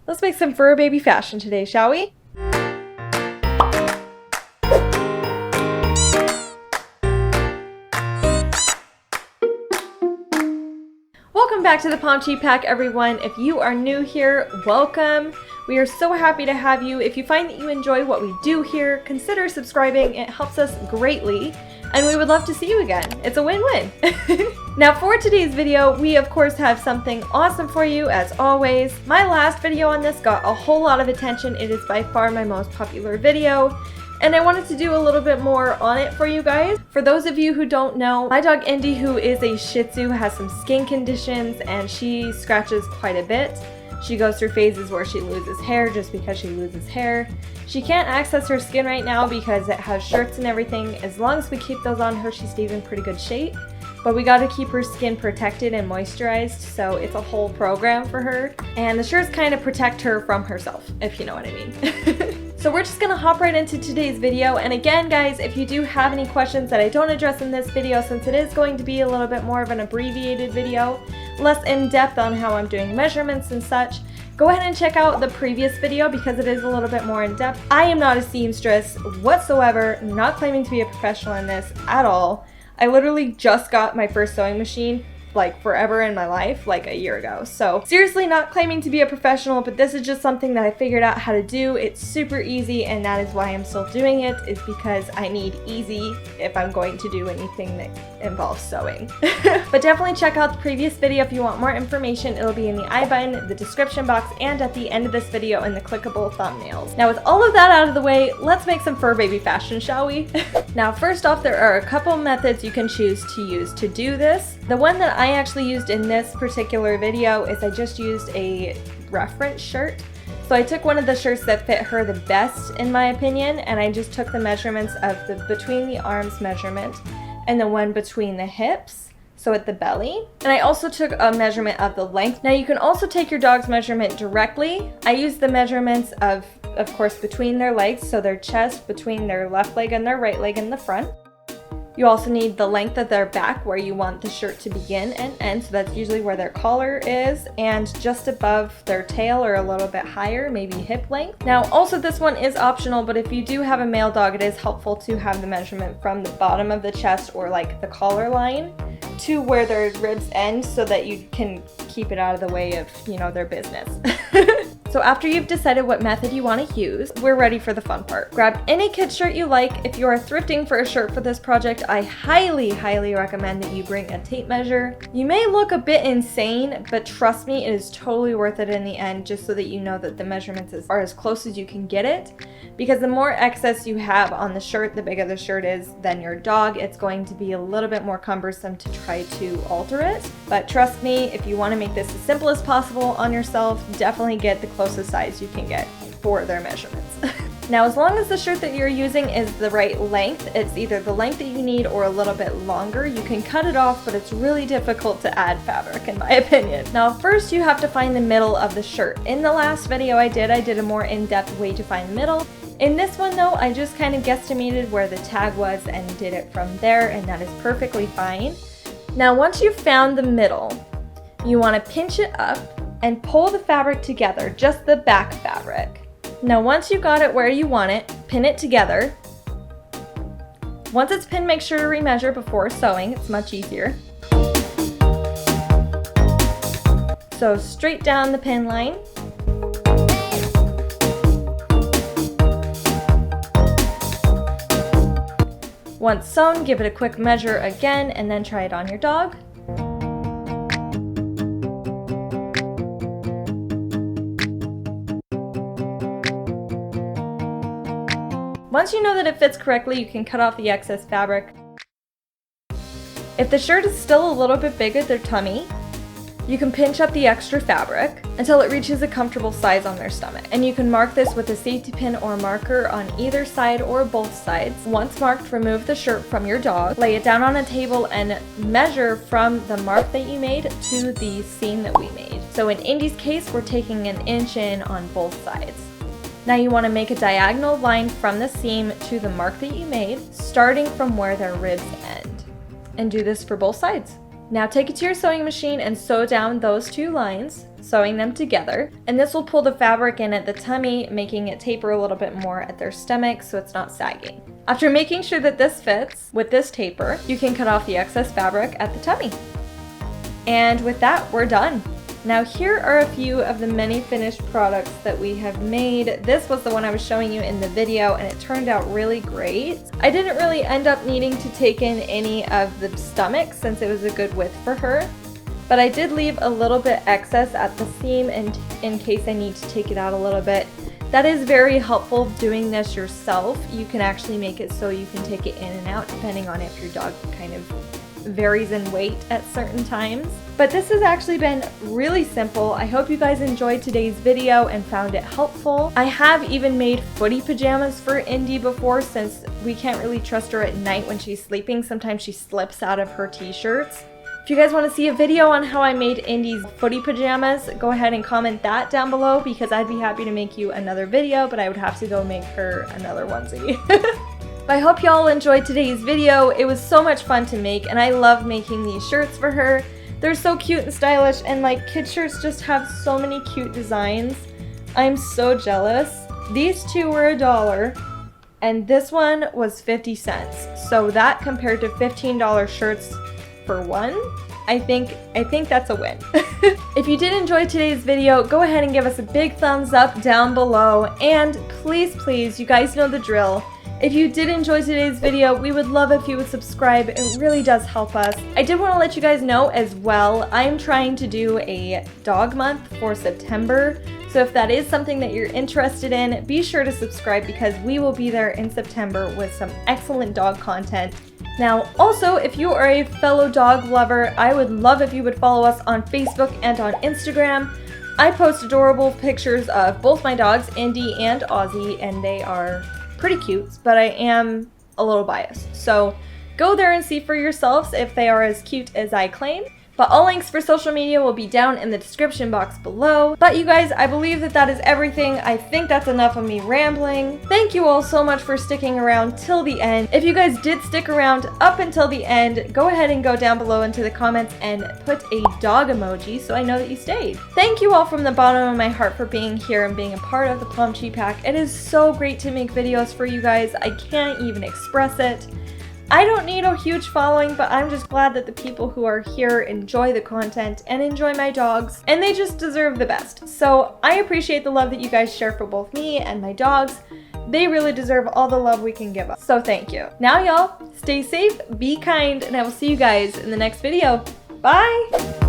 Let's make some fur baby fashion today, shall we? Welcome back to the Pomchi Pack, everyone. If you are new here, welcome. We are so happy to have you. If you find that you enjoy what we do here, consider subscribing. It helps us greatly, and we would love to see you again. It's a win-win. Now for today's video, we of course have something awesome for you as always. My last video on this got a whole lot of attention. It is by far my most popular video, and I wanted to do a little bit more on it for you guys. For those of you who don't know, my dog Inde, who is a Shih Tzu, has some skin conditions and she scratches quite a bit. She goes through phases where she loses hair just because she loses hair. She can't access her skin right now because it has shirts and everything. As long as we keep those on her, she stays in pretty good shape. But we gotta keep her skin protected and moisturized, so it's a whole program for her. And the shirts kind of protect her from herself, if you know what I mean. So we're just gonna hop right into today's video. And again, guys, if you do have any questions that I don't address in this video, since it is going to be a little bit more of an abbreviated video, less in-depth on how I'm doing measurements and such, go ahead and check out the previous video because it is a little bit more in-depth. I am not a seamstress whatsoever, not claiming to be a professional in this at all. I literally just got my first sewing machine like forever in my life, like a year ago. So seriously, not claiming to be a professional, but this is just something that I figured out how to do. It's super easy, and that is why I'm still doing it, is because I need easy if I'm going to do anything that involves sewing. But definitely check out the previous video if you want more information. It'll be in the I button, the description box, and at the end of this video in the clickable thumbnails. Now with all of that out of the way, let's make some fur baby fashion, shall we? Now first off, there are a couple methods you can choose to use to do this. The one that I actually used in this particular video is I just used a reference shirt. So I took one of the shirts that fit her the best in my opinion, and I just took the measurements of the between the arms measurement and the one between the hips, so at the belly. And I also took a measurement of the length. Now you can also take your dog's measurement directly. I used the measurements of course, between their legs, so their chest, between their left leg and their right leg in the front. You also need the length of their back, where you want the shirt to begin and end, so that's usually where their collar is, and just above their tail or a little bit higher, maybe hip length. Now also this one is optional, but if you do have a male dog, it is helpful to have the measurement from the bottom of the chest or like the collar line to where their ribs end, so that you can keep it out of the way of, you know, their business. So after you've decided what method you want to use, we're ready for the fun part. Grab any kid shirt you like. If you are thrifting for a shirt for this project, I highly recommend that you bring a tape measure. You may look a bit insane, but trust me, it is totally worth it in the end, just so that you know that the measurements are as close as you can get it. Because the more excess you have on the shirt, the bigger the shirt is than your dog, it's going to be a little bit more cumbersome to try to alter it. But trust me, if you want to make this as simple as possible on yourself, definitely get the closest size you can get for their measurements. Now, as long as the shirt that you're using is the right length, it's either the length that you need or a little bit longer, you can cut it off, but it's really difficult to add fabric in my opinion. Now, first you have to find the middle of the shirt. In the last video I did a more in-depth way to find the middle. In this one though, I just kind of guesstimated where the tag was and did it from there, and that is perfectly fine. Now, once you've found the middle, you want to pinch it up and pull the fabric together, just the back fabric. Now once you got it where you want it, pin it together. Once it's pinned, make sure to remeasure before sewing, it's much easier. So straight down the pin line. Once sewn, give it a quick measure again and then try it on your dog. Once you know that it fits correctly, you can cut off the excess fabric. If the shirt is still a little bit big at their tummy, you can pinch up the extra fabric until it reaches a comfortable size on their stomach. And you can mark this with a safety pin or marker on either side or both sides. Once marked, remove the shirt from your dog, lay it down on a table, and measure from the mark that you made to the seam that we made. So in Indy's case, we're taking 1 inch in on both sides. Now you want to make a diagonal line from the seam to the mark that you made, starting from where their ribs end. And do this for both sides. Now take it to your sewing machine and sew down those 2 lines, sewing them together. And this will pull the fabric in at the tummy, making it taper a little bit more at their stomach so it's not sagging. After making sure that this fits with this taper, you can cut off the excess fabric at the tummy. And with that, we're done. Now here are a few of the many finished products that we have made. This was the one I was showing you in the video and it turned out really great. I didn't really end up needing to take in any of the stomach since it was a good width for her, but I did leave a little bit excess at the seam in case I need to take it out a little bit. That is very helpful doing this yourself. You can actually make it so you can take it in and out depending on if your dog kind of varies in weight at certain times. But this has actually been really simple. I hope you guys enjoyed today's video and found it helpful. I have even made footy pajamas for Inde before since we can't really trust her at night when she's sleeping. Sometimes she slips out of her t-shirts. If you guys want to see a video on how I made Inde's footy pajamas, go ahead and comment that down below because I'd be happy to make you another video, but I would have to go make her another onesie. I hope y'all enjoyed today's video. It was so much fun to make and I love making these shirts for her. They're so cute and stylish and like kid shirts just have so many cute designs. I'm so jealous. These 2 were $1 and this one was 50 cents. So that compared to $15 shirts for one, I think that's a win. If you did enjoy today's video, go ahead and give us a big thumbs up down below and please, you guys know the drill. If you did enjoy today's video, we would love if you would subscribe. It really does help us. I did want to let you guys know as well, I'm trying to do a dog month for September. So if that is something that you're interested in, be sure to subscribe because we will be there in September with some excellent dog content. Now, also, if you are a fellow dog lover, I would love if you would follow us on Facebook and on Instagram. I post adorable pictures of both my dogs, Inde and Ozzy, and they are pretty cute, but I am a little biased. So go there and see for yourselves if they are as cute as I claim. But all links for social media will be down in the description box below. But you guys, I believe that is everything. I think that's enough of me rambling. Thank you all so much for sticking around till the end. If you guys did stick around up until the end, go ahead and go down below into the comments and put a dog emoji so I know that you stayed. Thank you all from the bottom of my heart for being here and being a part of the Pomchi Pack. It is so great to make videos for you guys. I can't even express it. I don't need a huge following, but I'm just glad that the people who are here enjoy the content and enjoy my dogs, and they just deserve the best. So I appreciate the love that you guys share for both me and my dogs. They really deserve all the love we can give them. So thank you. Now y'all, stay safe, be kind, and I will see you guys in the next video. Bye!